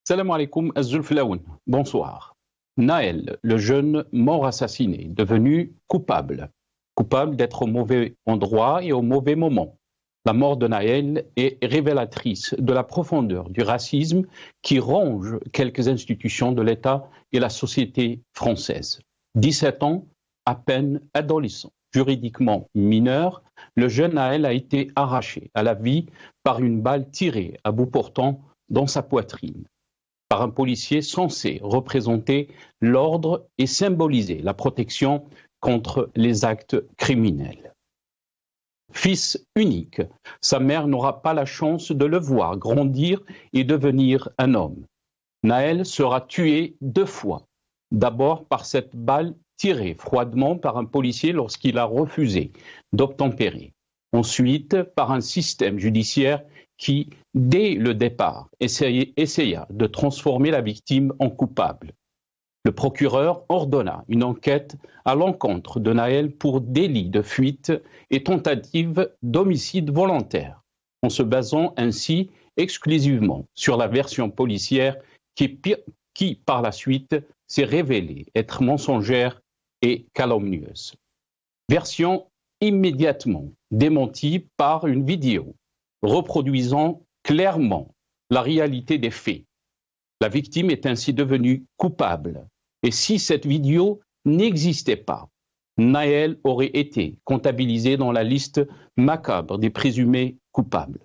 Salam alaikum, Az-Zulflaoun. Bonsoir. Naël, le jeune mort assassiné, devenu coupable. Coupable d'être au mauvais endroit et au mauvais moment. La mort de Naël est révélatrice de la profondeur du racisme qui ronge quelques institutions de l'État et la société française. 17 ans, à peine adolescent, juridiquement mineur, le jeune Naël a été arraché à la vie par une balle tirée à bout portant dans sa poitrine, par un policier censé représenter l'ordre et symboliser la protection contre les actes criminels. Fils unique, sa mère n'aura pas la chance de le voir grandir et devenir un homme. Naël sera tué 2 fois. D'abord par cette balle tirée froidement par un policier lorsqu'il a refusé d'obtempérer. Ensuite par un système judiciaire qui, dès le départ, essaya de transformer la victime en coupable. Le procureur ordonna une enquête à l'encontre de Naël pour délit de fuite et tentative d'homicide volontaire, en se basant ainsi exclusivement sur la version policière qui par la suite, s'est révélée être mensongère et calomnieuse. Version immédiatement démentie par une vidéo reproduisant clairement la réalité des faits. La victime est ainsi devenue coupable. Et si cette vidéo n'existait pas, Naël aurait été comptabilisé dans la liste macabre des présumés coupables.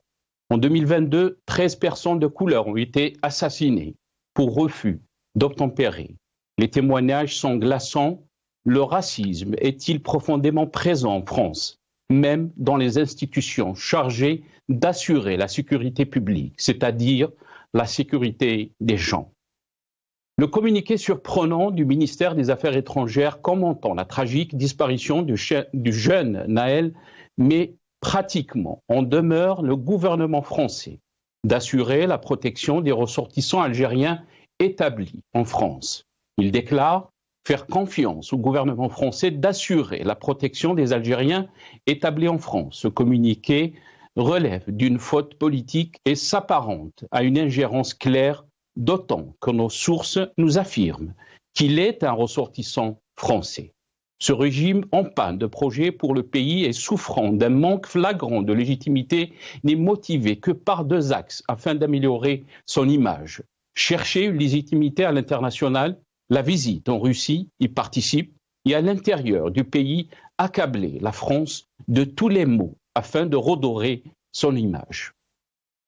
En 2022, 13 personnes de couleur ont été assassinées pour refus d'obtempérer. Les témoignages sont glaçants. Le racisme est-il profondément présent en France, même dans les institutions chargées d'assurer la sécurité publique, c'est-à-dire la sécurité des gens? Le communiqué surprenant du ministère des Affaires étrangères commentant la tragique disparition du jeune Naël met pratiquement en demeure le gouvernement français d'assurer la protection des ressortissants algériens établis en France. Il déclare faire confiance au gouvernement français d'assurer la protection des Algériens établis en France. Ce communiqué relève d'une faute politique et s'apparente à une ingérence claire, d'autant que nos sources nous affirment qu'il est un ressortissant français. Ce régime en panne de projet pour le pays et souffrant d'un manque flagrant de légitimité n'est motivé que par 2 axes afin d'améliorer son image. Chercher une légitimité à l'international, la visite en Russie y participe, et à l'intérieur du pays, accabler la France de tous les maux afin de redorer son image.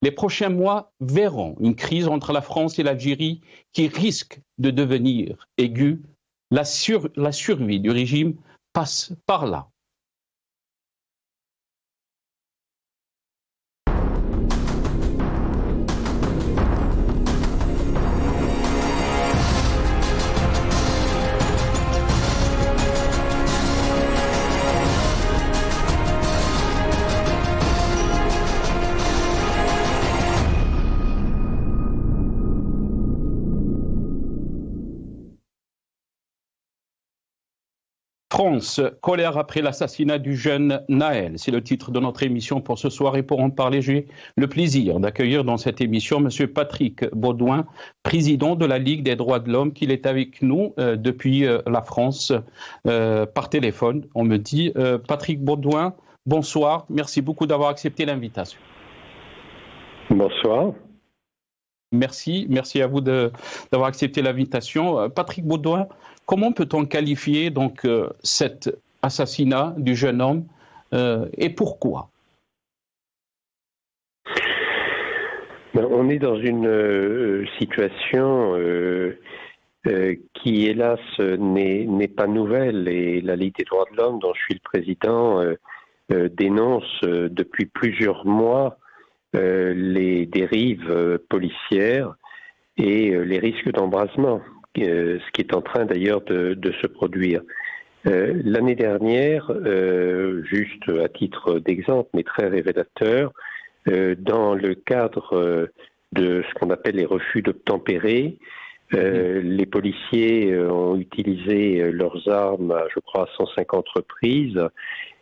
Les prochains mois verront une crise entre la France et l'Algérie qui risque de devenir aiguë. La survie du régime passe par là. France, colère après l'assassinat du jeune Naël. C'est le titre de notre émission pour ce soir et pour en parler, j'ai le plaisir d'accueillir dans cette émission M. Patrick Baudouin, président de la Ligue des droits de l'homme, qui est avec nous depuis la France par téléphone. On me dit, Patrick Baudouin, bonsoir, merci beaucoup d'avoir accepté l'invitation. Bonsoir. Merci à vous d'avoir accepté l'invitation. Patrick Baudouin, comment peut-on qualifier donc cet assassinat du jeune homme et pourquoi? On est dans une situation qui, hélas, n'est pas nouvelle, et la Ligue des droits de l'homme, dont je suis le président, dénonce depuis plusieurs mois les dérives policières et les risques d'embrasement, ce qui est en train d'ailleurs de se produire. L'année dernière, juste à titre d'exemple, mais très révélateur, dans le cadre de ce qu'on appelle les refus d'obtempérer, les policiers ont utilisé leurs armes, je crois, à 150 reprises,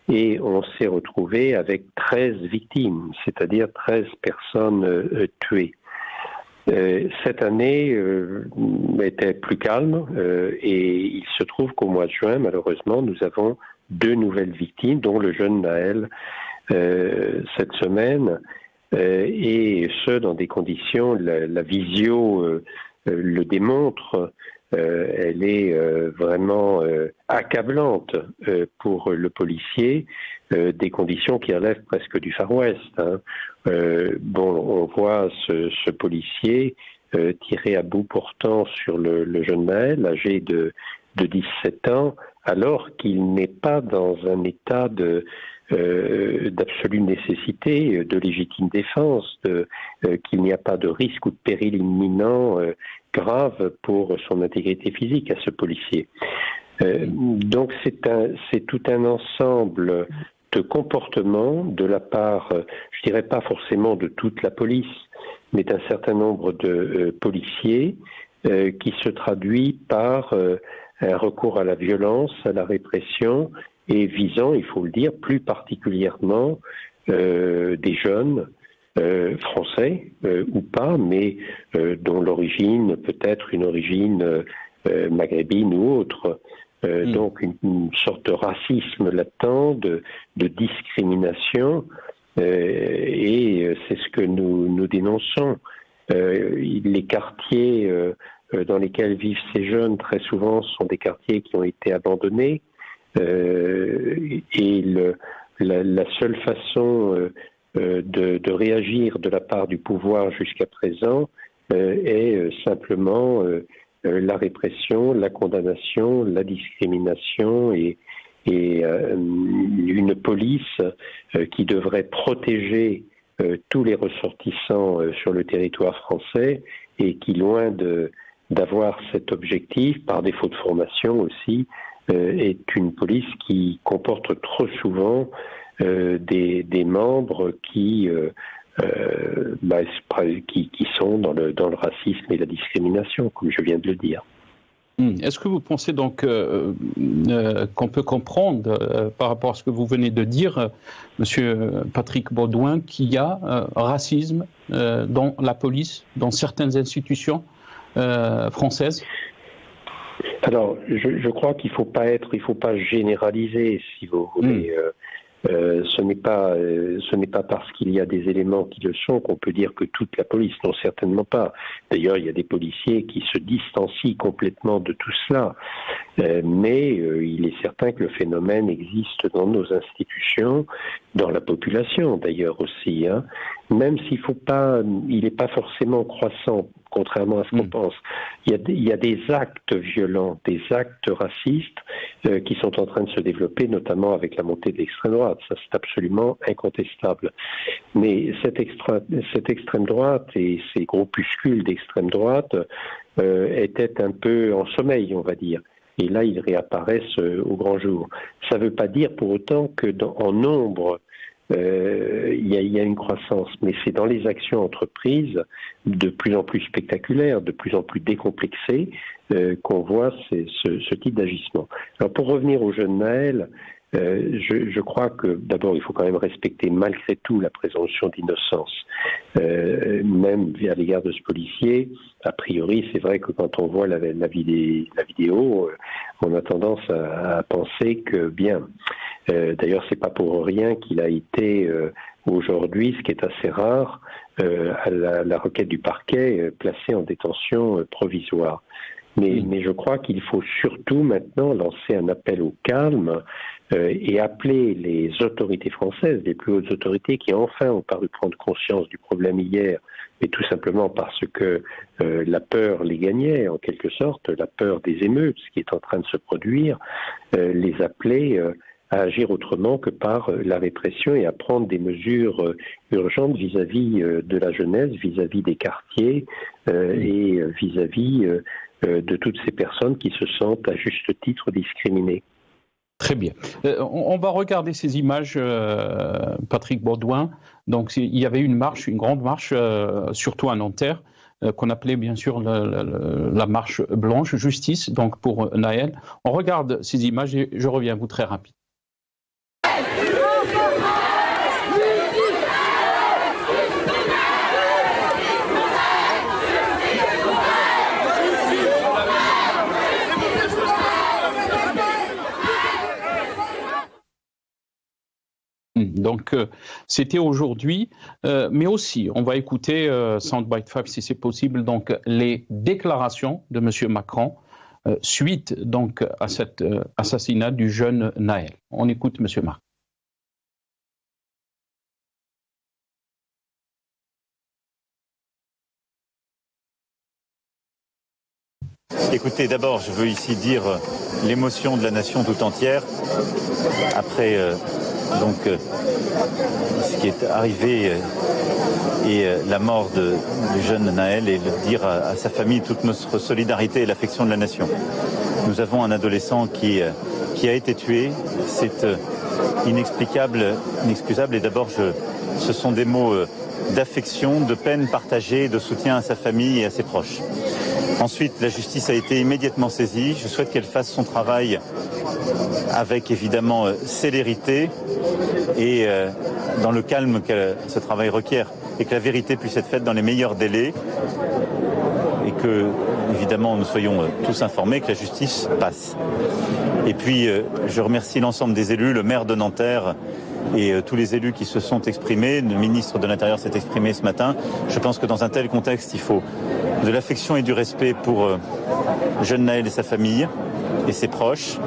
et on s'est retrouvé avec 13 victimes, c'est-à-dire 13 personnes tuées. Cette année était plus calme et il se trouve qu'au mois de juin, malheureusement, nous avons 2 nouvelles victimes, dont le jeune Naël cette semaine, et ce, dans des conditions, la visio le démontre, elle est vraiment accablante pour le policier, des conditions qui relèvent presque du Far West. Hein. On voit ce policier tiré à bout portant sur le jeune Naël, âgé de 17 ans, alors qu'il n'est pas dans un état d'absolue nécessité, de légitime défense, qu'il n'y a pas de risque ou de péril imminent grave pour son intégrité physique à ce policier. Donc c'est tout un ensemble de comportements de la part, je dirais pas forcément de toute la police, mais d'un certain nombre de policiers qui se traduit par un recours à la violence, à la répression, et visant, il faut le dire, plus particulièrement des jeunes français ou pas, mais dont l'origine peut être une origine maghrébine ou autre. Donc une sorte de racisme latent, de discrimination, et c'est ce que nous dénonçons. Les quartiers dans lesquels vivent ces jeunes, très souvent, sont des quartiers qui ont été abandonnés, et la seule façon de réagir de la part du pouvoir jusqu'à présent est simplement la répression, la condamnation, la discrimination et une police qui devrait protéger tous les ressortissants sur le territoire français et qui, loin d'avoir cet objectif, par défaut de formation aussi, est une police qui comporte trop souvent des membres qui sont dans le racisme et la discrimination, comme je viens de le dire. Est-ce que vous pensez donc qu'on peut comprendre, par rapport à ce que vous venez de dire, Monsieur Patrick Baudouin, qu'il y a racisme dans la police, dans certaines institutions françaises? Alors, je crois qu'il faut pas généraliser, si vous voulez. Ce n'est pas parce qu'il y a des éléments qui le sont qu'on peut dire que toute la police, non, certainement pas. D'ailleurs, il y a des policiers qui se distancient complètement de tout cela. Mais il est certain que le phénomène existe dans nos institutions, dans la population d'ailleurs aussi, hein. Même s'il n'est pas forcément croissant, contrairement à ce qu'on pense. Il y a des actes violents, des actes racistes qui sont en train de se développer, notamment avec la montée de l'extrême droite. Ça, c'est absolument incontestable. Mais cette extrême droite et ces groupuscules d'extrême droite étaient un peu en sommeil, on va dire. Et là, ils réapparaissent au grand jour. Ça ne veut pas dire pour autant qu'en nombre, il y a une croissance, mais c'est dans les actions entreprises de plus en plus spectaculaires, de plus en plus décomplexées, qu'on voit ce type d'agissement. Alors pour revenir au jeune Naël, je crois que d'abord il faut quand même respecter malgré tout la présomption d'innocence, même à l'égard de ce policier. A priori, c'est vrai que quand on voit la vidéo, on a tendance à penser que bien. D'ailleurs, c'est pas pour rien qu'il a été aujourd'hui, ce qui est assez rare, à la requête du parquet, placé en détention provisoire. Mais je crois qu'il faut surtout maintenant lancer un appel au calme et appeler les autorités françaises, les plus hautes autorités qui enfin ont paru prendre conscience du problème hier, mais tout simplement parce que la peur les gagnait en quelque sorte, la peur des émeutes, ce qui est en train de se produire, les appeler à agir autrement que par la répression et à prendre des mesures urgentes vis-à-vis de la jeunesse, vis-à-vis des quartiers et vis-à-vis de toutes ces personnes qui se sentent à juste titre discriminées. Très bien. On va regarder ces images, Patrick Baudouin. Donc, il y avait une grande marche, surtout à Nanterre, qu'on appelait bien sûr la marche blanche, justice, donc pour Naël. On regarde ces images et je reviens à vous très rapide. Donc, c'était aujourd'hui, mais aussi, on va écouter Soundbite 5 si c'est possible, donc les déclarations de M. Macron suite donc à cet assassinat du jeune Naël. On écoute M. Macron. Écoutez, d'abord, je veux ici dire l'émotion de la nation tout entière après ce qui est arrivé et la mort du jeune Naël, et le dire à sa famille toute notre solidarité et l'affection de la nation. Nous avons un adolescent qui a été tué. C'est inexplicable, inexcusable. Et d'abord, ce sont des mots d'affection, de peine partagée, de soutien à sa famille et à ses proches. Ensuite, la justice a été immédiatement saisie. Je souhaite qu'elle fasse son travail avec évidemment célérité et dans le calme que ce travail requiert, et que la vérité puisse être faite dans les meilleurs délais et que, évidemment, nous soyons tous informés, que la justice passe. Et puis, je remercie l'ensemble des élus, le maire de Nanterre et tous les élus qui se sont exprimés. Le ministre de l'Intérieur s'est exprimé ce matin. Je pense que dans un tel contexte, il faut de l'affection et du respect pour jeune Naël et sa famille et ses proches.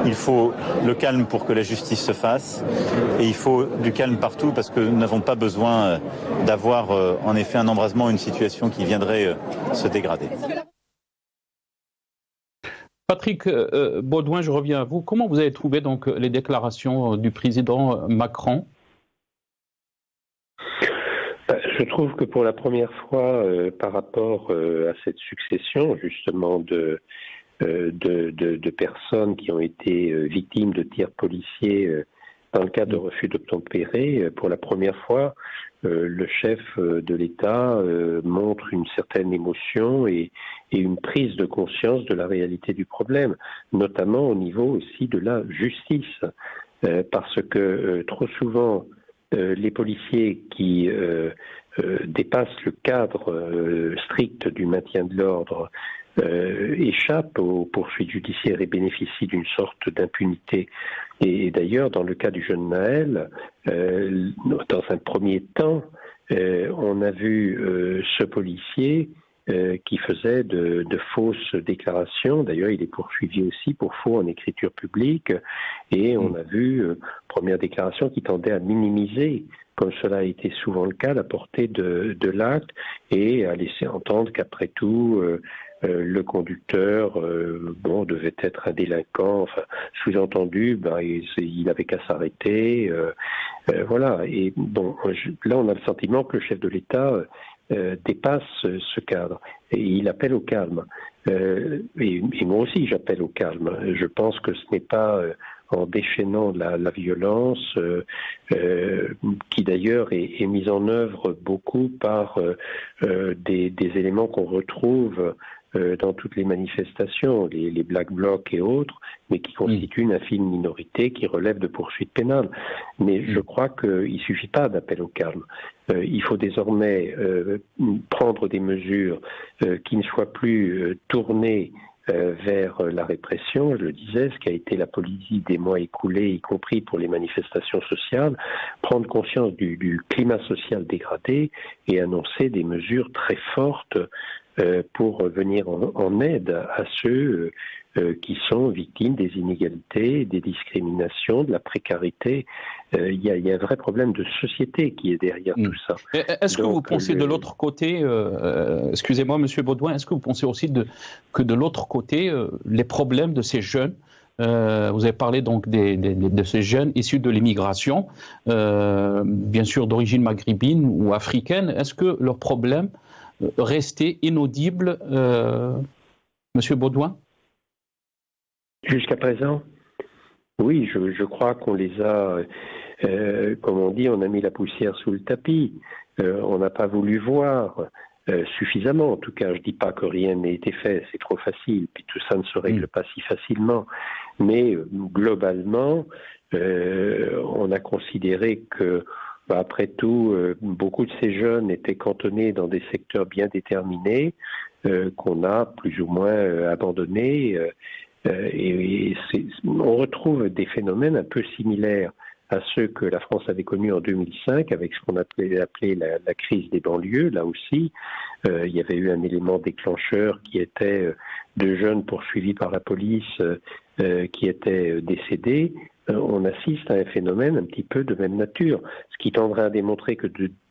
Il faut le calme pour que la justice se fasse, et il faut du calme partout parce que nous n'avons pas besoin d'avoir en effet un embrasement, une situation qui viendrait se dégrader. Patrick Baudouin, je reviens à vous. Comment vous avez trouvé donc les déclarations du président Macron ? Je trouve que pour la première fois, par rapport à cette succession justement de personnes qui ont été victimes de tirs policiers dans le cadre de refus d'obtempérer, pour la première fois, le chef de l'État montre une certaine émotion et une prise de conscience de la réalité du problème, notamment au niveau aussi de la justice, parce que trop souvent, les policiers qui dépassent le cadre strict du maintien de l'ordre échappent aux poursuites judiciaires et bénéficient d'une sorte d'impunité. Et d'ailleurs, dans le cas du jeune Naël, dans un premier temps, on a vu ce policier qui faisait de fausses déclarations. D'ailleurs, il est poursuivi aussi pour faux en écriture publique. Et on a vu première déclaration qui tendait à minimiser, comme cela a été souvent le cas, la portée de l'acte et à laisser entendre qu'après tout, le conducteur devait être un délinquant. Enfin, sous-entendu, il n'avait qu'à s'arrêter. Voilà. Et bon, là, on a le sentiment que le chef de l'État dépasse ce cadre et il appelle au calme. Et moi aussi, j'appelle au calme. Je pense que ce n'est pas en déchaînant la violence, qui d'ailleurs est mise en œuvre beaucoup par des éléments qu'on retrouve dans toutes les manifestations, les Black Blocs et autres, mais qui constituent une infime minorité qui relève de poursuites pénales. Mais je crois qu'il ne suffit pas d'appel au calme. Il faut désormais prendre des mesures qui ne soient plus tournées vers la répression, je le disais, ce qui a été la politique des mois écoulés, y compris pour les manifestations sociales, prendre conscience du climat social dégradé et annoncer des mesures très fortes pour venir en aide à ceux qui sont victimes des inégalités, des discriminations, de la précarité. Il y a un vrai problème de société qui est derrière tout ça. Est-ce que vous pensez de l'autre côté, excusez-moi Monsieur Baudouin, est-ce que vous pensez aussi que de l'autre côté, les problèmes de ces jeunes, vous avez parlé donc de ces jeunes issus de l'immigration, bien sûr d'origine maghrébine ou africaine, est-ce que leurs problèmes restaient inaudibles, Monsieur Baudouin ? Jusqu'à présent, oui, je crois qu'on les a, comme on dit, on a mis la poussière sous le tapis. On n'a pas voulu voir suffisamment. En tout cas, je ne dis pas que rien n'ait été fait, c'est trop facile, puis tout ça ne se règle pas si facilement. Mais globalement, on a considéré que, après tout, beaucoup de ces jeunes étaient cantonnés dans des secteurs bien déterminés, qu'on a plus ou moins abandonnés. On retrouve des phénomènes un peu similaires à ceux que la France avait connus en 2005, avec ce qu'on appelait la crise des banlieues. Là aussi, il y avait eu un élément déclencheur qui était de jeunes poursuivis par la police qui étaient décédés. On assiste à un phénomène un petit peu de même nature, ce qui tendrait à démontrer que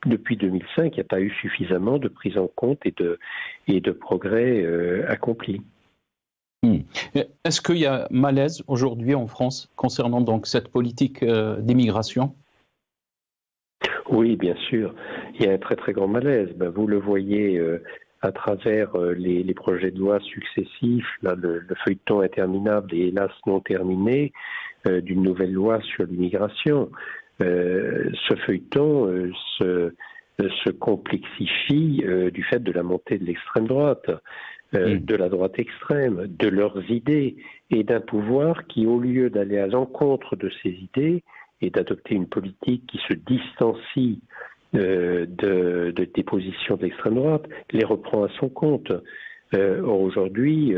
depuis 2005, il n'y a pas eu suffisamment de prise en compte et de progrès accomplis. Est-ce qu'il y a malaise aujourd'hui en France concernant donc cette politique d'immigration ? Oui, bien sûr. Il y a un très très grand malaise. Vous le voyez à travers les projets de loi successifs, là, le feuilleton interminable et hélas non terminé d'une nouvelle loi sur l'immigration. Ce feuilleton se complexifie du fait de la montée de l'extrême droite. De la droite extrême, de leurs idées et d'un pouvoir qui, au lieu d'aller à l'encontre de ces idées et d'adopter une politique qui se distancie des positions de l'extrême droite, les reprend à son compte. Or, aujourd'hui,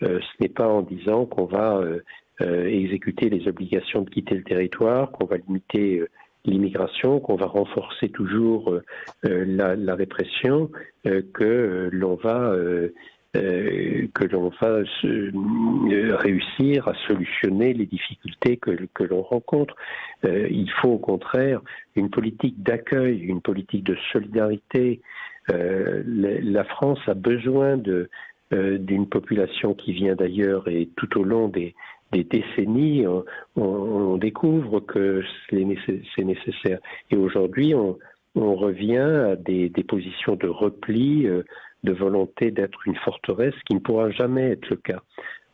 ce n'est pas en disant qu'on va exécuter les obligations de quitter le territoire, qu'on va limiter l'immigration, qu'on va renforcer toujours la répression, que l'on va réussir à solutionner les difficultés que l'on rencontre. Il faut au contraire une politique d'accueil, une politique de solidarité. La France a besoin d'une population qui vient d'ailleurs, et tout au long des décennies, on découvre que c'est nécessaire. Et aujourd'hui, on revient à des positions de repli, de volonté d'être une forteresse, qui ne pourra jamais être le cas.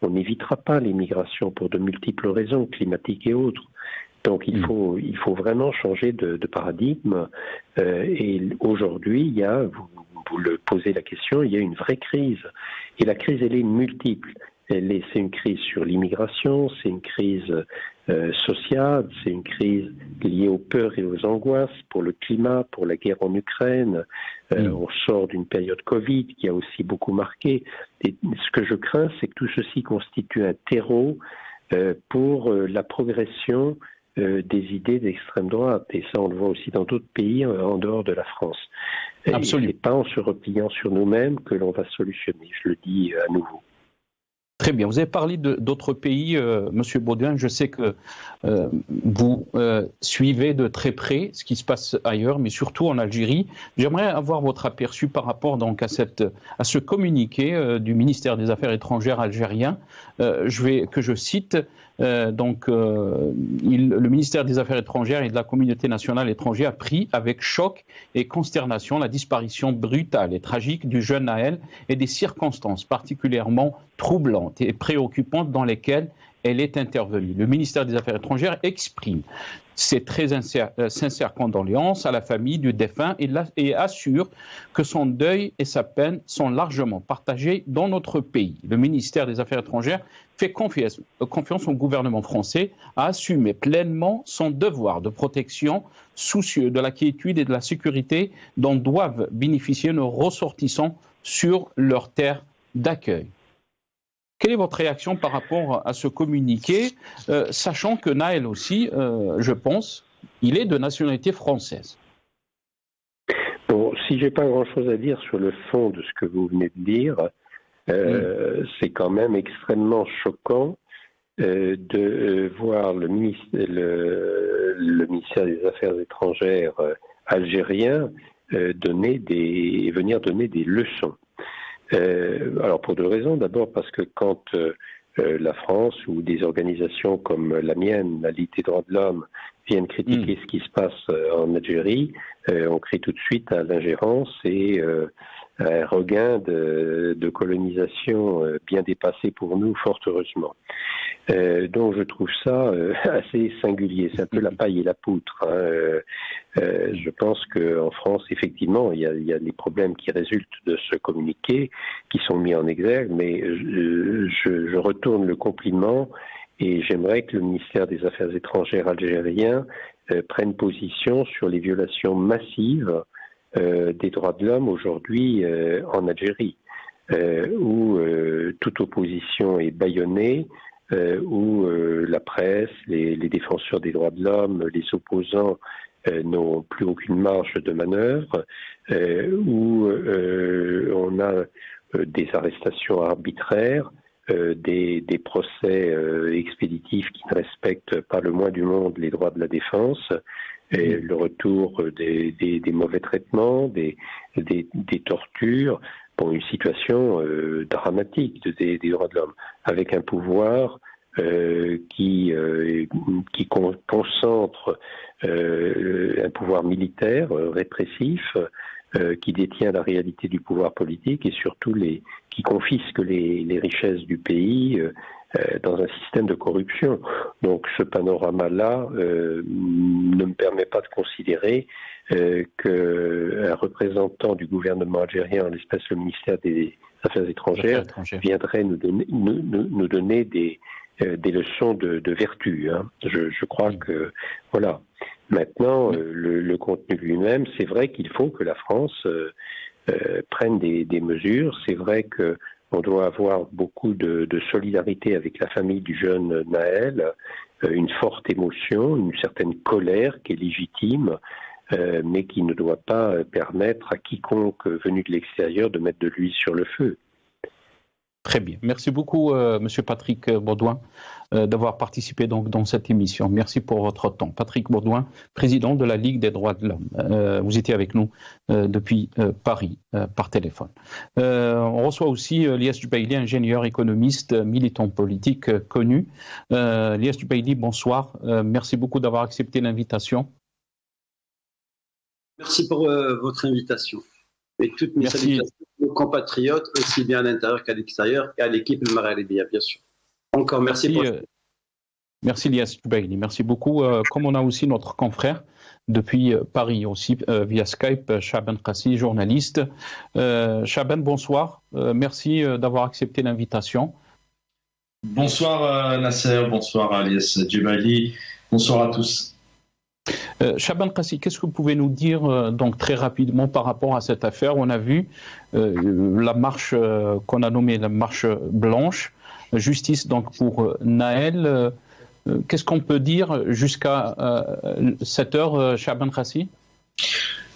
On n'évitera pas l'immigration pour de multiples raisons, climatiques et autres. Donc il faut vraiment changer de paradigme. Et aujourd'hui, il y a, vous le posez la question, il y a une vraie crise. Et la crise, elle est multiple. C'est une crise sur l'immigration, c'est une crise sociale, c'est une crise liée aux peurs et aux angoisses pour le climat, pour la guerre en Ukraine. On sort d'une période Covid qui a aussi beaucoup marqué. Et ce que je crains, c'est que tout ceci constitue un terreau pour la progression des idées d'extrême droite. Et ça, on le voit aussi dans d'autres pays en dehors de la France. Absolument. Ce n'est pas en se repliant sur nous-mêmes que l'on va solutionner, je le dis à nouveau. Très bien. Vous avez parlé d'autres pays, Monsieur Baudouin. Je sais que vous suivez de très près ce qui se passe ailleurs, mais surtout en Algérie. J'aimerais avoir votre aperçu par rapport donc à ce communiqué du ministère des Affaires étrangères algérien. Je cite. Le ministère des Affaires étrangères et de la communauté nationale étrangère a pris avec choc et consternation la disparition brutale et tragique du jeune Naël et des circonstances particulièrement troublantes et préoccupantes dans lesquelles elle est intervenue. Le ministère des Affaires étrangères exprime ses très sincères condoléances à la famille du défunt et assure que son deuil et sa peine sont largement partagés dans notre pays. Le ministère des Affaires étrangères fait confiance au gouvernement français à assumer pleinement son devoir de protection, soucieux de la quiétude et de la sécurité dont doivent bénéficier nos ressortissants sur leur terre d'accueil. Quelle est votre réaction par rapport à ce communiqué, sachant que Naël aussi, je pense, il est de nationalité française? Bon, si je n'ai pas grand-chose à dire sur le fond de ce que vous venez de dire, c'est quand même extrêmement choquant de voir le ministère des Affaires étrangères algérien venir donner des leçons. Alors pour deux raisons. D'abord parce que quand la France ou des organisations comme la mienne, la Ligue des droits de l'homme, viennent critiquer ce qui se passe en Algérie, on crie tout de suite à l'ingérence et un regain de colonisation bien dépassé pour nous, fort heureusement. Donc je trouve ça assez singulier. C'est un peu la paille et la poutre. Je pense qu'en France, effectivement, il y a des problèmes qui résultent de ce communiqué, qui sont mis en exergue, mais je retourne le compliment et j'aimerais que le ministère des Affaires étrangères algérien prenne position sur les violations massives des droits de l'homme aujourd'hui en Algérie, où toute opposition est bâillonnée, où la presse, les défenseurs des droits de l'homme, les opposants n'ont plus aucune marge de manœuvre, où on a des arrestations arbitraires, des procès expéditifs qui ne respectent pas le moins du monde les droits de la défense, et le retour des mauvais traitements, des tortures, pour une situation dramatique des droits de l'homme, avec un pouvoir qui concentre un pouvoir militaire répressif, qui détient la réalité du pouvoir politique et surtout qui confisque les richesses du pays dans un système de corruption. Donc ce panorama-là ne me permet pas de considérer qu'un représentant du gouvernement algérien, en l'espèce le ministère des Affaires étrangères, viendrait nous donner des leçons de vertu. Hein. Je crois que voilà. Maintenant, le contenu lui-même, c'est vrai qu'il faut que la France prenne des mesures. C'est vrai qu'on doit avoir beaucoup de solidarité avec la famille du jeune Naël, une forte émotion, une certaine colère qui est légitime, mais qui ne doit pas permettre à quiconque venu de l'extérieur de mettre de l'huile sur le feu. Très bien. Merci beaucoup, Monsieur Patrick Baudouin, d'avoir participé donc dans cette émission. Merci pour votre temps. Patrick Baudouin, président de la Ligue des droits de l'homme. Vous étiez avec nous depuis Paris par téléphone. On reçoit aussi Lyes Jubaili, ingénieur économiste, militant politique connu. Lyes Jubaili, bonsoir. Merci beaucoup d'avoir accepté l'invitation. Merci pour votre invitation. Et toutes mes salutations aux compatriotes, aussi bien à l'intérieur qu'à l'extérieur, et à l'équipe de Maghrébia, bien sûr. Encore merci. Merci Lyes Jubaili, merci beaucoup. Comme on a aussi notre confrère depuis Paris aussi via Skype, Chaban Qassi, journaliste. Chaban, bonsoir. Merci d'avoir accepté l'invitation. Bonsoir Nasser, bonsoir Lyes Jubaili, bonsoir à tous. Chaban Qassi, qu'est-ce que vous pouvez nous dire donc très rapidement par rapport à cette affaire? On a vu la marche qu'on a nommée la marche blanche, justice donc pour Naël. Qu'est-ce qu'on peut dire jusqu'à cette heure, Chaban Qassi?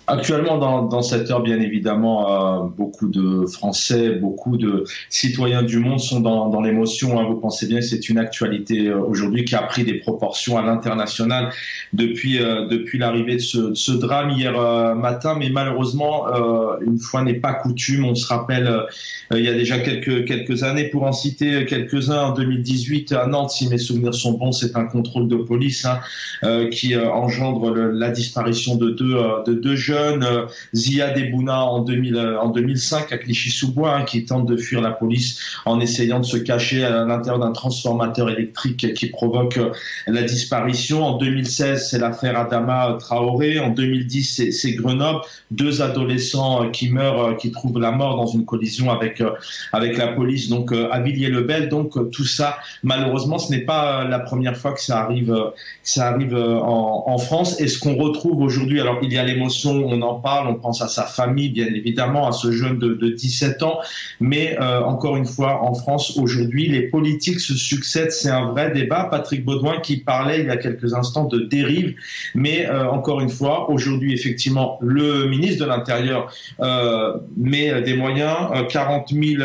Actuellement, dans cette heure, bien évidemment, beaucoup de Français, beaucoup de citoyens du monde sont dans l'émotion. Hein. Vous pensez bien que c'est une actualité aujourd'hui qui a pris des proportions à l'international depuis l'arrivée de ce drame hier matin. Mais malheureusement, une fois n'est pas coutume, on se rappelle, il y a déjà quelques années, pour en citer quelques-uns, en 2018 à Nantes, si mes souvenirs sont bons, c'est un contrôle de police qui engendre la disparition de deux jeunes. Ziad Ebouna en 2005 à Clichy-sous-Bois, qui tente de fuir la police en essayant de se cacher à l'intérieur d'un transformateur électrique qui provoque la disparition. En 2016, c'est l'affaire Adama Traoré. En 2010, c'est Grenoble. 2 adolescents qui meurent, qui trouvent la mort dans une collision avec la police, donc à Villiers-le-Bel. Donc tout ça, malheureusement, ce n'est pas la première fois que ça arrive en France. Et ce qu'on retrouve aujourd'hui, alors il y a l'émotion, on en parle, on pense à sa famille, bien évidemment, à ce jeune de 17 ans. Mais encore une fois, en France, aujourd'hui, les politiques se succèdent. C'est un vrai débat. Patrick Baudouin qui parlait il y a quelques instants de dérive. Mais encore une fois, aujourd'hui, effectivement, le ministre de l'Intérieur met des moyens. 40 000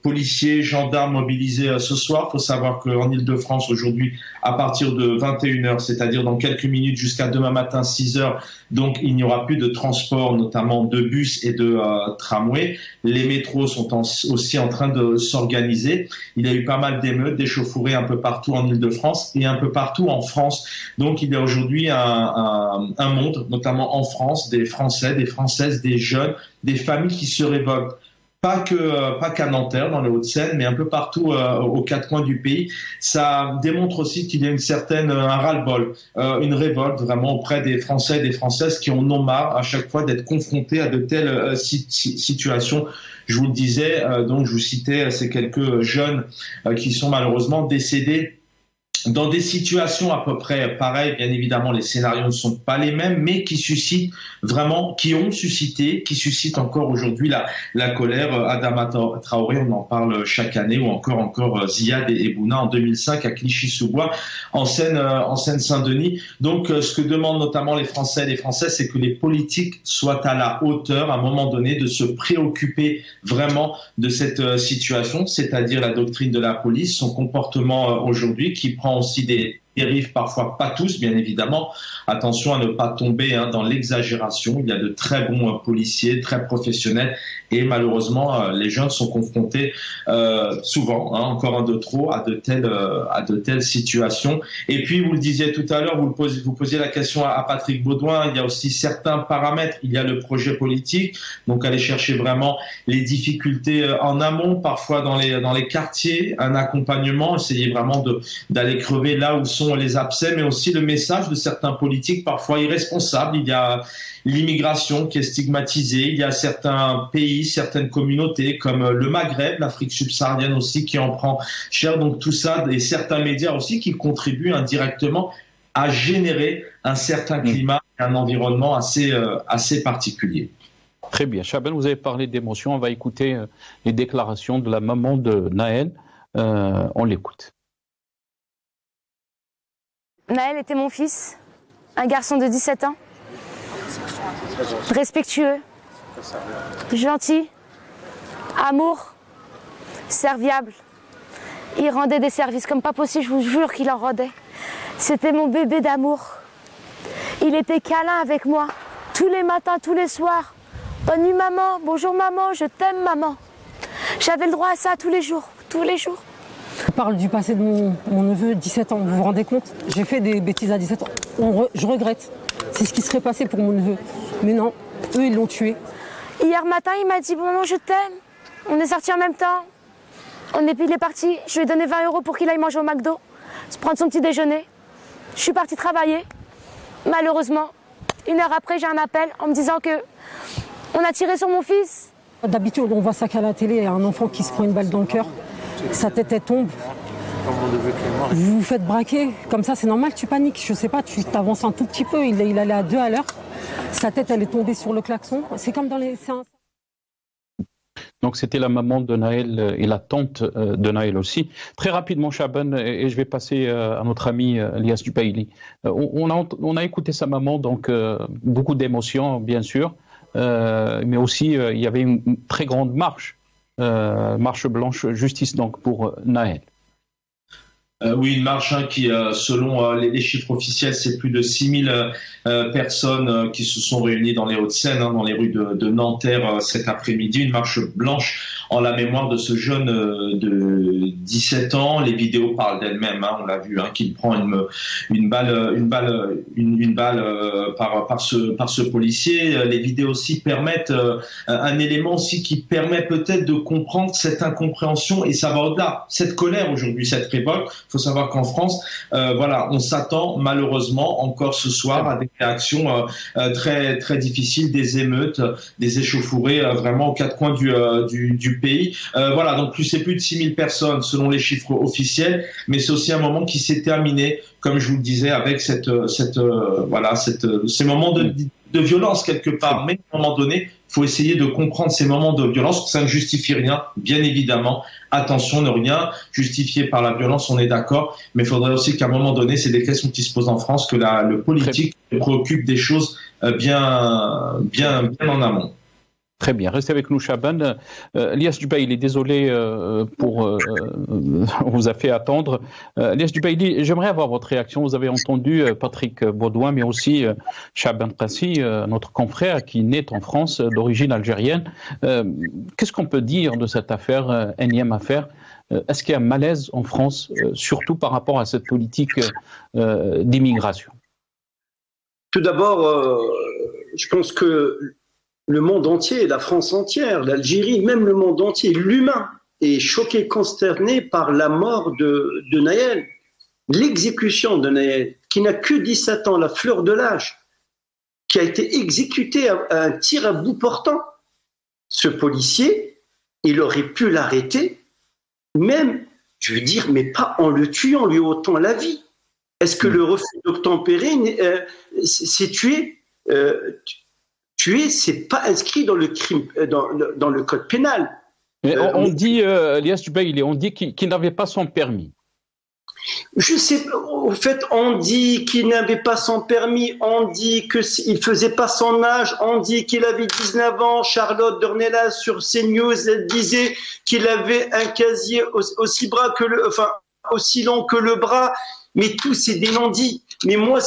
policiers, gendarmes mobilisés ce soir. Il faut savoir qu'en Ile-de-France, aujourd'hui, à partir de 21h, c'est-à-dire dans quelques minutes jusqu'à demain matin, 6h, donc il n'y aura plus de transport, notamment de bus et de tramway. Les métros sont aussi en train de s'organiser. Il y a eu pas mal d'émeutes, d'échauffourées un peu partout en Ile-de-France et un peu partout en France. Donc il y a aujourd'hui un monde, notamment en France, des Français, des Françaises, des jeunes, des familles qui se révoltent. Pas qu'à Nanterre, dans les Hauts-de-Seine, mais un peu partout aux 4 coins du pays. Ça démontre aussi qu'il y a un ras-le-bol, une révolte vraiment auprès des Français et des Françaises qui en ont marre à chaque fois d'être confrontés à de telles situations. Je vous le disais, donc je vous citais ces quelques jeunes qui sont malheureusement décédés dans des situations à peu près pareilles. Bien évidemment, les scénarios ne sont pas les mêmes, mais qui suscitent vraiment, qui suscitent encore aujourd'hui la colère. Adama Traoré, on en parle chaque année, ou encore Ziad et Bouna en 2005 à Clichy-sous-Bois, en Seine-Saint-Denis. Donc, ce que demandent notamment les Français et les Françaises, c'est que les politiques soient à la hauteur, à un moment donné, de se préoccuper vraiment de cette situation, c'est-à-dire la doctrine de la police, son comportement aujourd'hui, qui prend aussi des dérives, parfois pas tous, bien évidemment. Attention à ne pas tomber dans l'exagération. Il y a de très bons policiers, très professionnels, et malheureusement, les jeunes sont confrontés souvent, encore un de trop, à de telles situations. Et puis, vous le disiez tout à l'heure, vous posiez la question à Patrick Beaudoin, il y a aussi certains paramètres. Il y a le projet politique, donc aller chercher vraiment les difficultés en amont, parfois dans les quartiers, un accompagnement, essayer vraiment d'aller crever là où sont les abcès, mais aussi le message de certains politiques parfois irresponsables. Il y a l'immigration qui est stigmatisée, il y a certains pays, certaines communautés comme le Maghreb, l'Afrique subsaharienne aussi qui en prend cher, donc tout ça, et certains médias aussi qui contribuent indirectement à générer un certain climat, un environnement assez particulier. Très bien. Chaban, vous avez parlé d'émotion, on va écouter les déclarations de la maman de Naël, on l'écoute. Naël était mon fils, un garçon de 17 ans, respectueux, gentil, amour, serviable. Il rendait des services comme pas possible, je vous jure qu'il en rendait. C'était mon bébé d'amour. Il était câlin avec moi, tous les matins, tous les soirs. Bonne nuit maman, bonjour maman, je t'aime maman. J'avais le droit à ça tous les jours, tous les jours. Je parle du passé de mon neveu, 17 ans, vous vous rendez compte? J'ai fait des bêtises à 17 ans, je regrette. C'est ce qui serait passé pour mon neveu. Mais non, eux ils l'ont tué. Hier matin il m'a dit bon maman je t'aime. On est sortis en même temps. Il est parti, je lui ai donné 20 € pour qu'il aille manger au McDo, se prendre son petit déjeuner. Je suis partie travailler. Malheureusement, 1 heure après j'ai un appel en me disant que on a tiré sur mon fils. D'habitude on voit ça qu'à la télé, un enfant qui se prend une balle dans le cœur. Sa tête elle tombe, vous vous faites braquer, comme ça c'est normal, tu paniques, je sais pas, tu t'avances un tout petit peu, il allait à 2 à l'heure, sa tête elle est tombée sur le klaxon, c'est comme dans les séances. Donc c'était la maman de Naël et la tante de Naël aussi. Très rapidement Chaban, et je vais passer à notre ami Lias Dubaili. On a écouté sa maman, donc beaucoup d'émotions bien sûr, mais aussi il y avait une très grande marche blanche, justice donc pour Naël. Oui, une marche qui, selon les chiffres officiels, c'est plus de 6000 personnes qui se sont réunies dans les Hauts-de-Seine, dans les rues de Nanterre cet après-midi. Une marche blanche en la mémoire de ce jeune de 17 ans. Les vidéos parlent d'elles-mêmes, on l'a vu, qu'il prend une balle par ce policier. Les vidéos aussi permettent un élément aussi qui permet peut-être de comprendre cette incompréhension, et ça va au-delà. Cette colère aujourd'hui, cette révolte. Il faut savoir qu'en France, on s'attend malheureusement encore ce soir à des réactions très très difficiles, des émeutes, des échauffourées vraiment aux 4 coins du pays. Donc c'est plus de 6000 personnes selon les chiffres officiels, mais c'est aussi un moment qui s'est terminé, comme je vous le disais, avec ces moments de violence quelque part. Mais à un moment donné, il faut essayer de comprendre ces moments de violence. Ça ne justifie rien, bien évidemment. Attention, ne rien justifier par la violence, on est d'accord. Mais il faudrait aussi qu'à un moment donné, c'est des questions qui se posent en France, que le politique se préoccupe des choses bien en amont. Très bien, restez avec nous Chaban. Lias Dubaili, désolé on vous a fait attendre. Lias Dubaili, j'aimerais avoir votre réaction. Vous avez entendu Patrick Beaudoin, mais aussi Chaban Qassi, notre confrère qui naît en France, d'origine algérienne. Qu'est-ce qu'on peut dire de cette affaire, énième affaire? Est-ce qu'il y a un malaise en France, surtout par rapport à cette politique d'immigration? Tout d'abord, je pense que le monde entier, la France entière, l'Algérie, même le monde entier, l'humain est choqué, consterné par la mort de Naël, l'exécution de Naël, qui n'a que 17 ans, la fleur de l'âge, qui a été exécuté à un tir à bout portant. Ce policier, il aurait pu l'arrêter, même je veux dire, mais pas en le tuant, en lui ôtant la vie. Est-ce que le refus d'obtempérer, c'est tuer tuer, c'est pas inscrit dans le crime, dans le code pénal. Mais on dit, Elias Jubaili, on dit qu'il n'avait pas son permis. Je sais, au fait, on dit qu'il n'avait pas son permis, on dit qu'il faisait pas son âge, on dit qu'il avait 19 ans. Charlotte Dornelas sur CNews, elle disait qu'il avait un casier aussi long que le bras. Mais tout c'est des non-dits. Mais moi,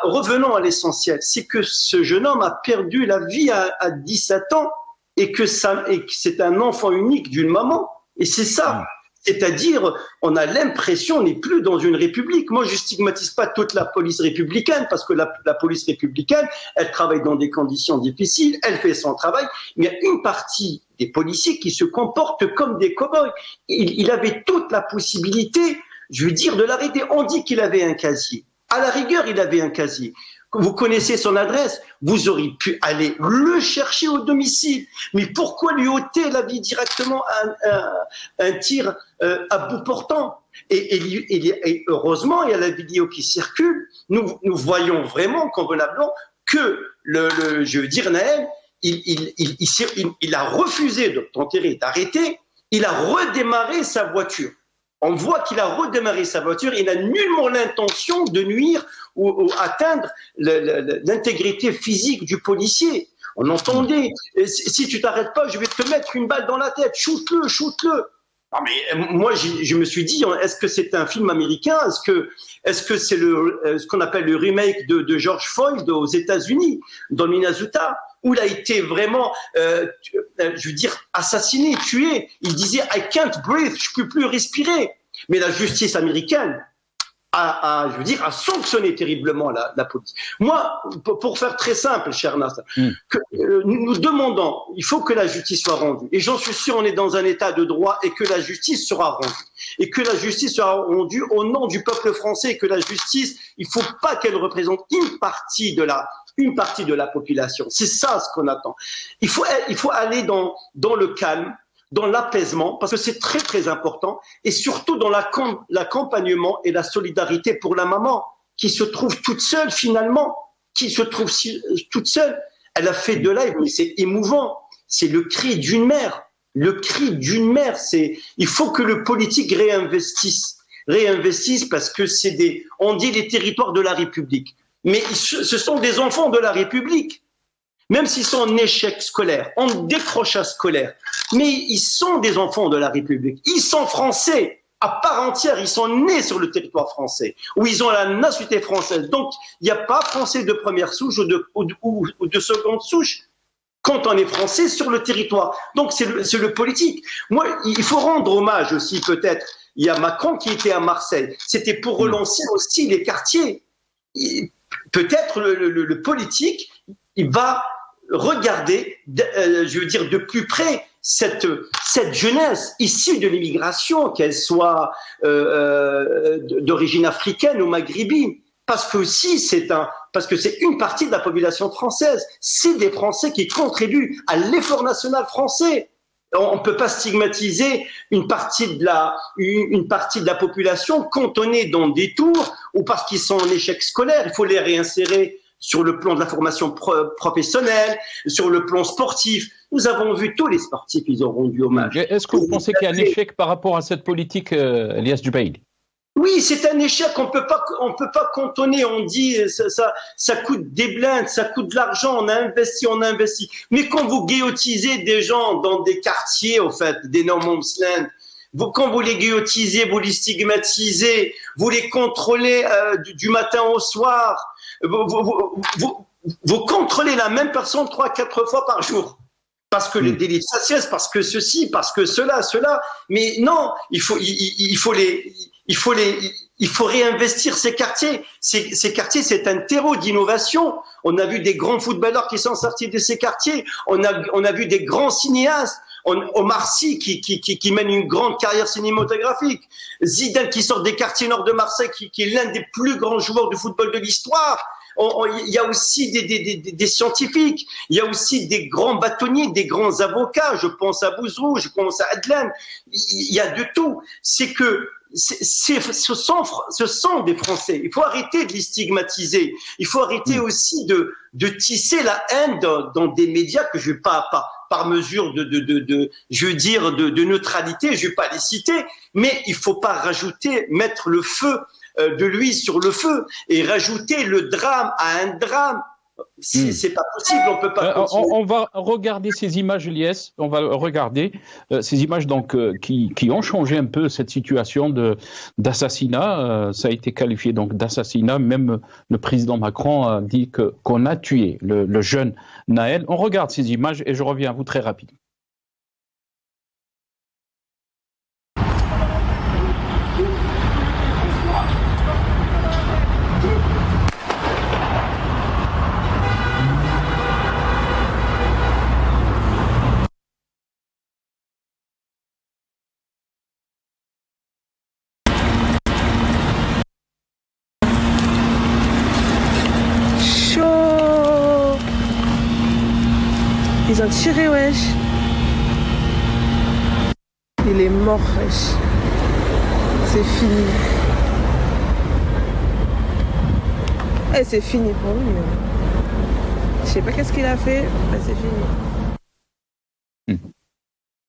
revenons à l'essentiel, c'est que ce jeune homme a perdu la vie à 17 ans et que c'est un enfant unique d'une maman. Et c'est ça. C'est-à-dire, on a l'impression, on n'est plus dans une république. Moi, je stigmatise pas toute la police républicaine, parce que la police républicaine, elle travaille dans des conditions difficiles, elle fait son travail. Mais il y a une partie des policiers qui se comportent comme des cow-boys. Il avait toute la possibilité, je veux dire, de l'arrêter. On dit qu'il avait un casier. À la rigueur, il avait un casier. Vous connaissez son adresse, vous auriez pu aller le chercher au domicile. Mais pourquoi lui ôter la vie directement un tir à bout portant? Et heureusement, il y a la vidéo qui circule. Nous voyons vraiment convenablement que je veux dire, Naël, il a refusé de t'enterrer, d'arrêter. Il a redémarré sa voiture. On voit qu'il a redémarré sa voiture. Il n'a nullement l'intention de nuire ou atteindre l'intégrité physique du policier. On entendait, si tu t'arrêtes pas, je vais te mettre une balle dans la tête, shoot-le. Non mais moi, je me suis dit, est-ce que c'est un film américain? Est-ce que c'est ce qu'on appelle le remake de George Floyd aux États-Unis, dans le Minnesota, où il a été vraiment, je veux dire, assassiné, tué. Il disait « I can't breathe », je peux plus respirer. Mais la justice américaine a sanctionné terriblement la police. Moi, pour faire très simple, cher Nasser, nous demandons, il faut que la justice soit rendue. Et j'en suis sûr, on est dans un état de droit et que la justice sera rendue. Et que la justice sera rendue au nom du peuple français, et que la justice, il faut pas qu'elle représente une partie de la population. C'est ça ce qu'on attend. Il faut aller dans le calme, dans l'apaisement, parce que c'est très très important, et surtout dans l'accompagnement et la solidarité pour la maman, qui se trouve toute seule finalement, toute seule. Elle a fait de live, mais c'est émouvant. C'est le cri d'une mère. Le cri d'une mère, il faut que le politique réinvestisse parce que on dit les territoires de la République. Mais ce sont des enfants de la République. Même s'ils sont en échec scolaire, en décrochage scolaire, mais ils sont des enfants de la République. Ils sont français à part entière, ils sont nés sur le territoire français, où ils ont la nationalité française. Donc, il n'y a pas français de première souche ou de seconde souche quand on est français sur le territoire. Donc, c'est le politique. Moi, il faut rendre hommage aussi, peut-être. Il y a Macron qui était à Marseille. C'était pour relancer aussi les quartiers. Peut-être le politique, il va regarder, je veux dire, de plus près cette jeunesse issue de l'immigration, qu'elle soit d'origine africaine ou maghrébine, parce que c'est une partie de la population française. C'est des Français qui contribuent à l'effort national français. On ne peut pas stigmatiser une partie de la population cantonnée dans des tours ou parce qu'ils sont en échec scolaire. Il faut les réinsérer sur le plan de la formation professionnelle, sur le plan sportif. Nous avons vu tous les sportifs, ils ont rendu hommage. Est-ce que vous pensez qu'il y a un échec par rapport à cette politique, Elias Jubaili? Oui, c'est un échec. On peut pas cantonner. On dit ça coûte des blindes, ça coûte de l'argent. On a investi. Mais quand vous guillotisez des gens dans des quartiers, au fait, des no-man's land, quand vous les guillotisez, vous les stigmatisez, vous les contrôlez du matin au soir. Vous contrôlez la même personne 3-4 fois par jour. Parce que les délits de faciès, parce que ceci, parce que cela. Mais non, il faut réinvestir ces quartiers. Ces quartiers, c'est un terreau d'innovation. On a vu des grands footballeurs qui sont sortis de ces quartiers. On a vu des grands cinéastes. Omar Sy qui mène une grande carrière cinématographique. Zidane qui sort des quartiers nord de Marseille, qui est l'un des plus grands joueurs de football de l'histoire. il y a aussi des scientifiques, il y a aussi des grands bâtonniers, des grands avocats. Je pense à Bouzrou, je pense à Adlan. Il y a de tout. C'est que ce sont des Français. Il faut arrêter de les stigmatiser. Il faut arrêter aussi de tisser la haine dans des médias que je vais pas par mesure de neutralité, je vais pas les citer, mais il faut pas mettre le feu de l'huile sur le feu et rajouter le drame à un drame. C'est pas possible, on peut pas continuer. On va regarder ces images, Lies. On va regarder ces images donc qui ont changé un peu cette situation d'assassinat. Ça a été qualifié donc d'assassinat. Même le président Macron a dit qu'on a tué le jeune Naël. On regarde ces images et je reviens à vous très rapidement. Ils ont tiré, wesh. Il est mort, wesh. C'est fini. Eh, c'est fini pour lui. Je sais pas qu'est-ce qu'il a fait, mais c'est fini.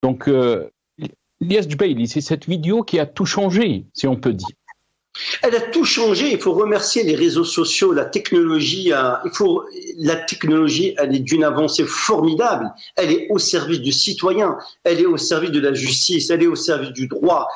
Donc, Lies Jubaili, c'est cette vidéo qui a tout changé, si on peut dire. Elle a tout changé. Il faut remercier les réseaux sociaux, la technologie. La technologie, elle est d'une avancée formidable. Elle est au service du citoyen. Elle est au service de la justice. Elle est au service du droit.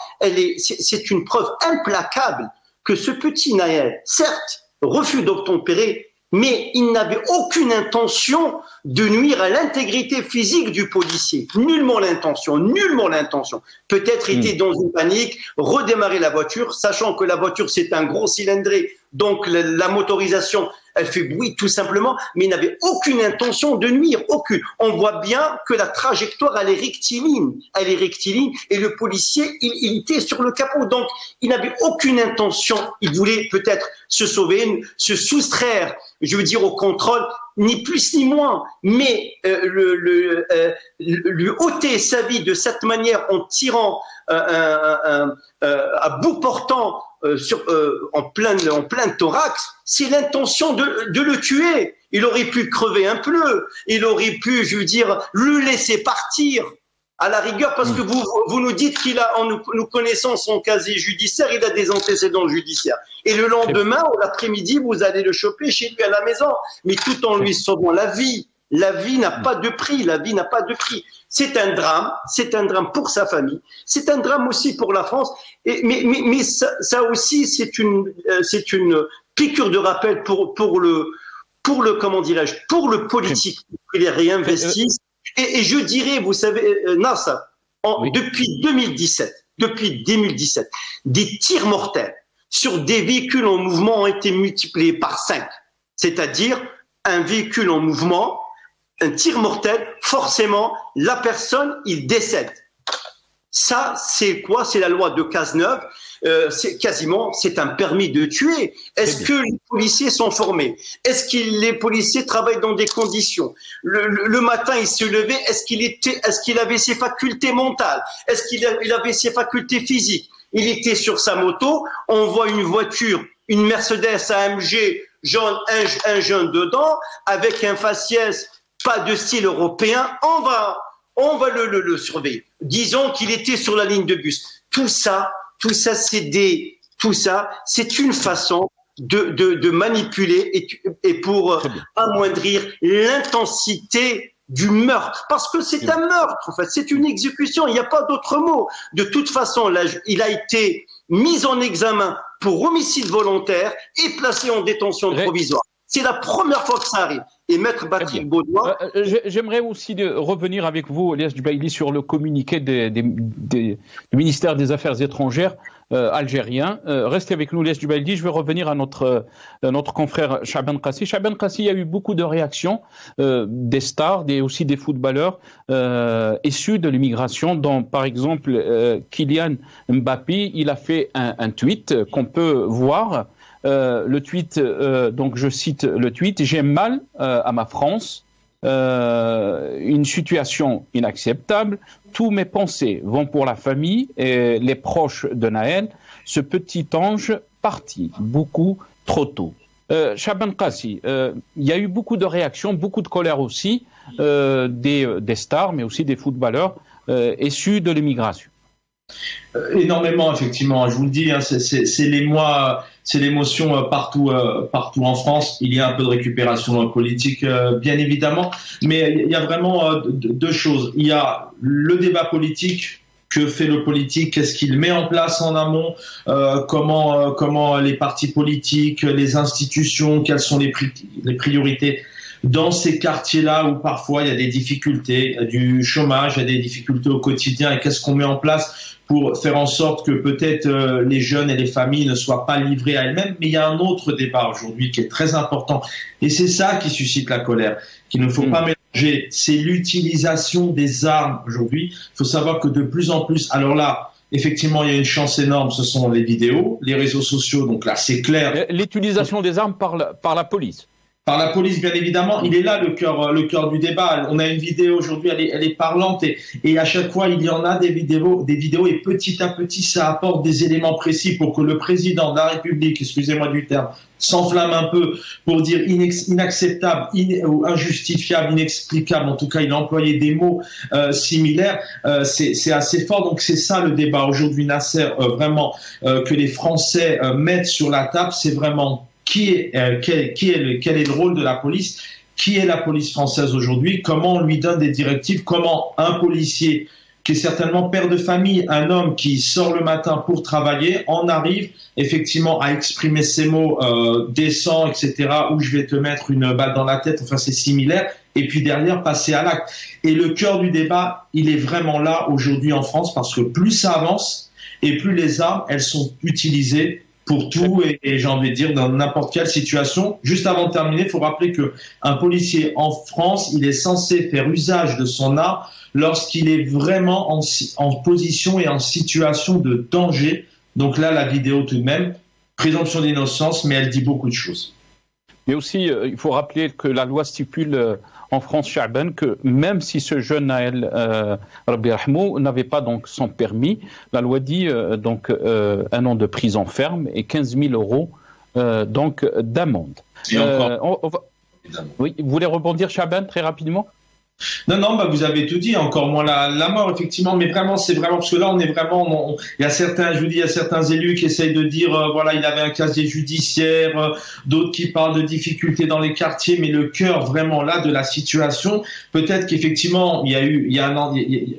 C'est une preuve implacable que ce petit Naël, certes, refuse d'obtempérer, mais il n'avait aucune intention de nuire à l'intégrité physique du policier. Nullement l'intention, nullement l'intention. Peut-être était dans une panique, redémarrer la voiture, sachant que la voiture c'est un gros cylindré, donc la motorisation, elle fait bruit tout simplement, mais il n'avait aucune intention de nuire, aucune. On voit bien que la trajectoire, elle est rectiligne, et le policier, il était sur le capot, donc il n'avait aucune intention, il voulait peut-être se sauver, se soustraire, je veux dire, au contrôle, ni plus ni moins, mais lui ôter sa vie de cette manière en tirant à bout portant en plein thorax, c'est l'intention de le tuer. Il aurait pu crever un peu, il aurait pu, je veux dire, le laisser partir. À la rigueur, parce que vous nous dites nous connaissons son casier judiciaire, il a des antécédents judiciaires. Et le lendemain, ou l'après-midi, vous allez le choper chez lui à la maison. Mais tout en lui sauvant la vie. La vie n'a pas de prix, la vie n'a pas de prix. C'est un drame pour sa famille. C'est un drame aussi pour la France. Mais ça aussi, c'est une piqûre de rappel pour le politique. Il est réinvesti. Et je dirais, vous savez, Nassar, depuis 2017, des tirs mortels sur des véhicules en mouvement ont été multipliés par 5. C'est-à-dire, un véhicule en mouvement, un tir mortel, forcément, la personne, il décède. Ça, c'est quoi? C'est la loi de Cazeneuve. C'est un permis de tuer. Est-ce que les policiers sont formés? Est-ce que les policiers travaillent dans des conditions? Le matin, il se levait. Est-ce qu'il avait ses facultés mentales? Est-ce qu'il avait ses facultés physiques? Il était sur sa moto. On voit une voiture, une Mercedes AMG jaune, un jeune dedans, avec un faciès pas de style européen. On va le surveiller. Disons qu'il était sur la ligne de bus. Tout ça, c'est une façon de manipuler et pour amoindrir l'intensité du meurtre. Parce que c'est un meurtre, en fait. C'est une exécution. Il n'y a pas d'autre mot. De toute façon, là, il a été mis en examen pour homicide volontaire et placé en détention provisoire. C'est la première fois que ça arrive. Et Maître Patrick Baudouin... J'aimerais aussi revenir avec vous, Lies Jubaili, sur le communiqué du ministère des Affaires étrangères algérien. Restez avec nous, Lies Jubaili. Je vais revenir à notre confrère Chaaban Qassi. Chaaban Qassi, il y a eu beaucoup de réactions des stars, aussi des footballeurs issus de l'immigration, dont par exemple Kylian Mbappé. Il a fait un tweet qu'on peut voir le tweet, donc je cite le tweet, « J'ai mal à ma France, une situation inacceptable, tous mes pensées vont pour la famille et les proches de Naël, ce petit ange parti beaucoup trop tôt ». Shaban Qassi, il y a eu beaucoup de réactions, beaucoup de colère aussi des stars, mais aussi des footballeurs issus de l'immigration. Énormément, effectivement. Je vous le dis, hein, c'est l'émotion partout en France. Il y a un peu de récupération politique, bien évidemment, mais il y a vraiment deux choses. Il y a le débat politique. Que fait le politique? Qu'est-ce qu'il met en place en amont? Comment les partis politiques, les institutions, quelles sont les priorités dans ces quartiers-là où parfois il y a des difficultés, du chômage, il y a des difficultés au quotidien, et qu'est-ce qu'on met en place pour faire en sorte que peut-être les jeunes et les familles ne soient pas livrés à elles-mêmes. Mais il y a un autre débat aujourd'hui qui est très important, et c'est ça qui suscite la colère, qu'il ne faut pas mélanger. C'est l'utilisation des armes aujourd'hui. Il faut savoir que de plus en plus, alors là, effectivement, il y a une chance énorme, ce sont les vidéos, les réseaux sociaux, donc là, c'est clair. L'utilisation des armes par la police. Par la police, bien évidemment, il est là le cœur du débat. On a une vidéo aujourd'hui, elle est parlante, et à chaque fois il y en a des vidéos, et petit à petit ça apporte des éléments précis pour que le président de la République, excusez-moi du terme, s'enflamme un peu pour dire inacceptable, ou injustifiable, inexplicable. En tout cas, il a employé des mots similaires. C'est assez fort. Donc c'est ça le débat aujourd'hui, Nasser, vraiment que les Français mettent sur la table, c'est vraiment quel est le rôle de la police, qui est la police française aujourd'hui, comment on lui donne des directives, comment un policier qui est certainement père de famille, un homme qui sort le matin pour travailler, en arrive effectivement à exprimer ces mots décents, etc., où je vais te mettre une balle dans la tête, enfin c'est similaire, et puis derrière passer à l'acte. Et le cœur du débat, il est vraiment là aujourd'hui en France, parce que plus ça avance, et plus les armes, elles sont utilisées pour tout, et j'ai envie de dire dans n'importe quelle situation. Juste avant de terminer, il faut rappeler qu'un policier en France, il est censé faire usage de son arme lorsqu'il est vraiment en position et en situation de danger. Donc là, la vidéo tout de même, présomption d'innocence, mais elle dit beaucoup de choses. Mais aussi, il faut rappeler que la loi stipule en France, Shaban, que même si ce jeune Naël Rabbi Rahmou n'avait pas donc son permis, la loi dit donc 1 an de prison ferme et 15 000 euros donc d'amende. Oui, vous voulez rebondir, Shaban, très rapidement? Non, vous avez tout dit, encore moins la mort, effectivement, mais vraiment, c'est vraiment, parce que là, on est vraiment, il y a certains, je vous dis, il y a certains élus qui essayent de dire, voilà, il avait un casier judiciaire, d'autres qui parlent de difficultés dans les quartiers, mais le cœur, vraiment, là, de la situation, peut-être qu'effectivement,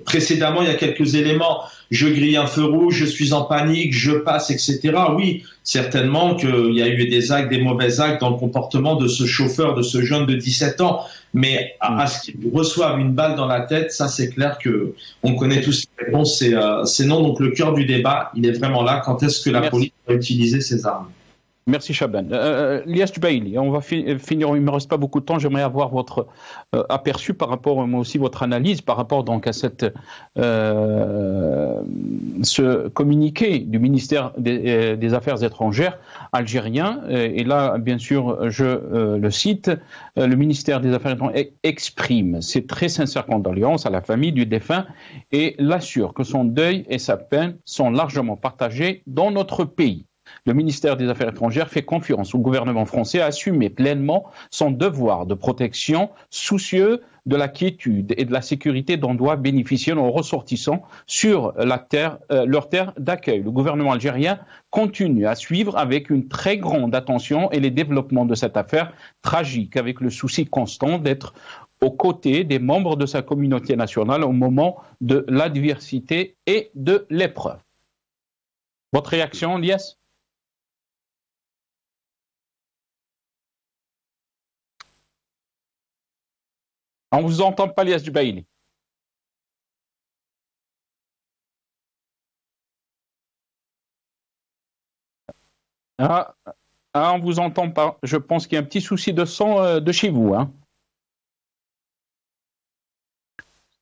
précédemment, il y a quelques éléments, je grille un feu rouge, je suis en panique, je passe, etc. Oui, certainement qu'il y a eu des actes, des mauvais actes dans le comportement de ce chauffeur, de ce jeune de 17 ans. Mais à ce qu'il reçoive une balle dans la tête, ça c'est clair que on connaît tous les réponses, c'est non. Donc le cœur du débat, il est vraiment là. Quand est-ce que la police va utiliser ses armes? Merci Shaban. Lias Jubaili, on va finir, il ne me reste pas beaucoup de temps, j'aimerais avoir votre aperçu par rapport, moi aussi votre analyse par rapport donc à ce communiqué du ministère des Affaires étrangères algérien, et là bien sûr je le cite, le ministère des Affaires étrangères exprime ses très sincères condoléances à la famille du défunt et l'assure que son deuil et sa peine sont largement partagés dans notre pays. Le ministère des Affaires étrangères fait confiance au gouvernement français à assumer pleinement son devoir de protection, soucieux de la quiétude et de la sécurité dont doivent bénéficier nos ressortissants sur leur terre d'accueil. Le gouvernement algérien continue à suivre avec une très grande attention et les développements de cette affaire tragique, avec le souci constant d'être aux côtés des membres de sa communauté nationale au moment de l'adversité et de l'épreuve. Votre réaction, Lias? On ne vous entend pas, Lias Jubaili. On ne vous entend pas. Je pense qu'il y a un petit souci de son de chez vous. Hein.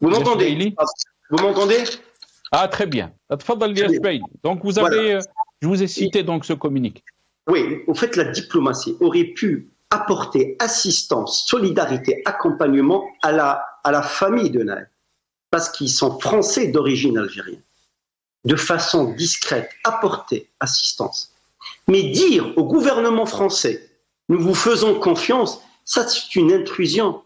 Vous m'entendez? Vous m'entendez? Ah, très bien. Donc, vous avez, je vous ai cité donc ce communiqué. Oui, en fait, la diplomatie aurait pu apporter assistance, solidarité, accompagnement à la famille de Naël, parce qu'ils sont français d'origine algérienne, de façon discrète, apporter assistance. Mais dire au gouvernement français, nous vous faisons confiance, ça c'est une intrusion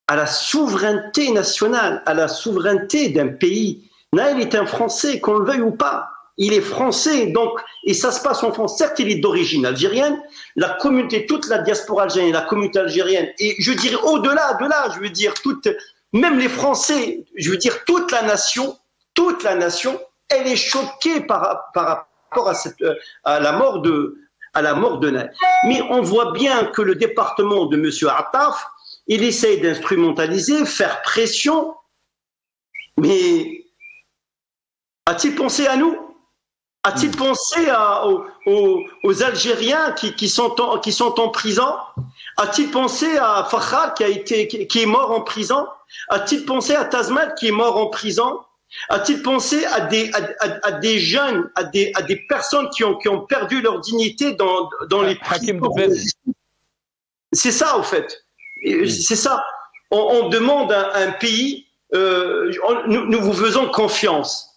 à la souveraineté nationale, à la souveraineté d'un pays. Naël est un Français, qu'on le veuille ou pas. Il est français, donc, et ça se passe en France. Certes, il est d'origine algérienne, la communauté, toute la diaspora algérienne, la communauté algérienne, et je dirais au-delà de là, je veux dire, même les Français, je veux dire, toute la nation, elle est choquée par rapport à la mort de Naël. Mais on voit bien que le département de M. Attaf, il essaye d'instrumentaliser, faire pression, mais a-t-il pensé à nous? A-t-il pensé aux Algériens qui sont en prison? A-t-il pensé à Fakhar qui est mort en prison? A-t-il pensé à Tazmel qui est mort en prison? A-t-il pensé à des jeunes, à des personnes qui ont perdu leur dignité dans les prisons? C'est ça, au fait. C'est ça. On demande à un pays, nous vous faisons confiance.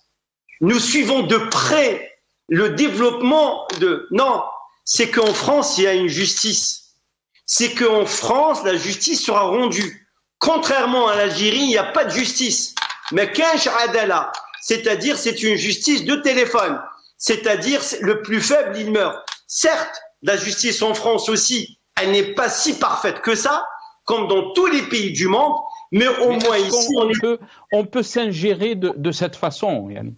Nous suivons de près le développement de... Non, c'est qu'en France, il y a une justice. C'est qu'en France, la justice sera rendue. Contrairement à l'Algérie, il n'y a pas de justice. Mais Kench Adala, c'est-à-dire c'est une justice de téléphone. C'est-à-dire le plus faible, il meurt. Certes, la justice en France aussi, elle n'est pas si parfaite que ça, comme dans tous les pays du monde, mais au moins ici... On peut s'ingérer de cette façon, Yann.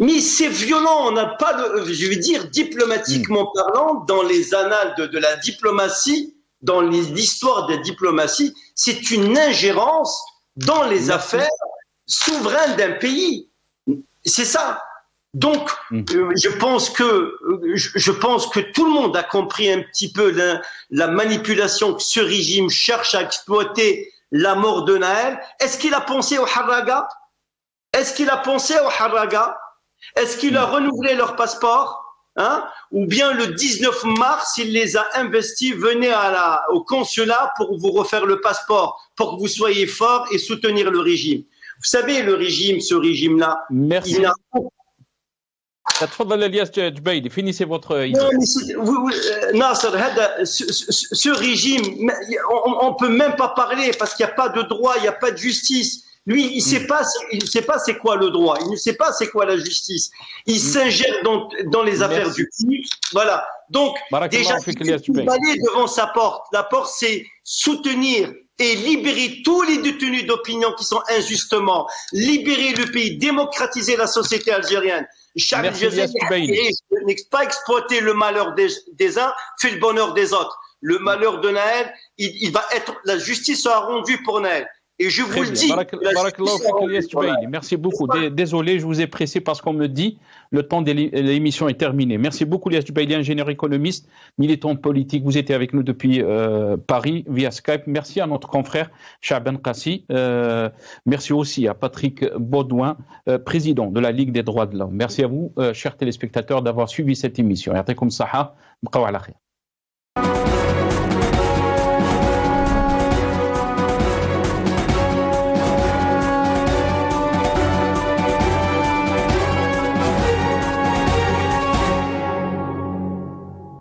Mais c'est violent, on n'a pas de, je veux dire, diplomatiquement parlant, dans les annales de la diplomatie, dans l'histoire de la diplomatie, c'est une ingérence dans les affaires souveraines d'un pays. C'est ça. Donc, je pense que tout le monde a compris un petit peu la manipulation que ce régime cherche à exploiter la mort de Naël. Est-ce qu'il a pensé au Harraga? Est-ce qu'il a pensé au Harraga? Est-ce qu'il a renouvelé leur passeport, hein? Ou bien le 19 mars, il les a investis, venez au consulat pour vous refaire le passeport, pour que vous soyez forts et soutenir le régime. Vous savez, ce régime-là, merci. Il a... Finissez votre... Nasser, ce régime, on ne peut même pas parler parce qu'il n'y a pas de droit, il n'y a pas de justice. Lui, il ne sait pas c'est quoi le droit, il ne sait pas c'est quoi la justice. Il s'ingère dans les affaires du pays. Voilà. Donc, déjà, il va aller devant sa porte. La porte, c'est soutenir et libérer tous les détenus d'opinion qui sont injustement, libérer le pays, démocratiser la société algérienne. Pas exploiter le malheur des uns, fait le bonheur des autres. Le malheur de Naël, la justice sera rendue pour Naël. Et je vous le dis. Merci beaucoup. Désolé, je vous ai pressé parce qu'on me dit le temps de l'émission est terminé. Merci beaucoup, Lias Jubaili, ingénieur économiste, militant politique. Vous étiez avec nous depuis Paris via Skype. Merci à notre confrère Chaaban Qassi. Merci aussi à Patrick Baudouin, président de la Ligue des droits de l'homme. Merci à vous, chers téléspectateurs, d'avoir suivi cette émission. Yartakoum Saha, bqaw ala khair.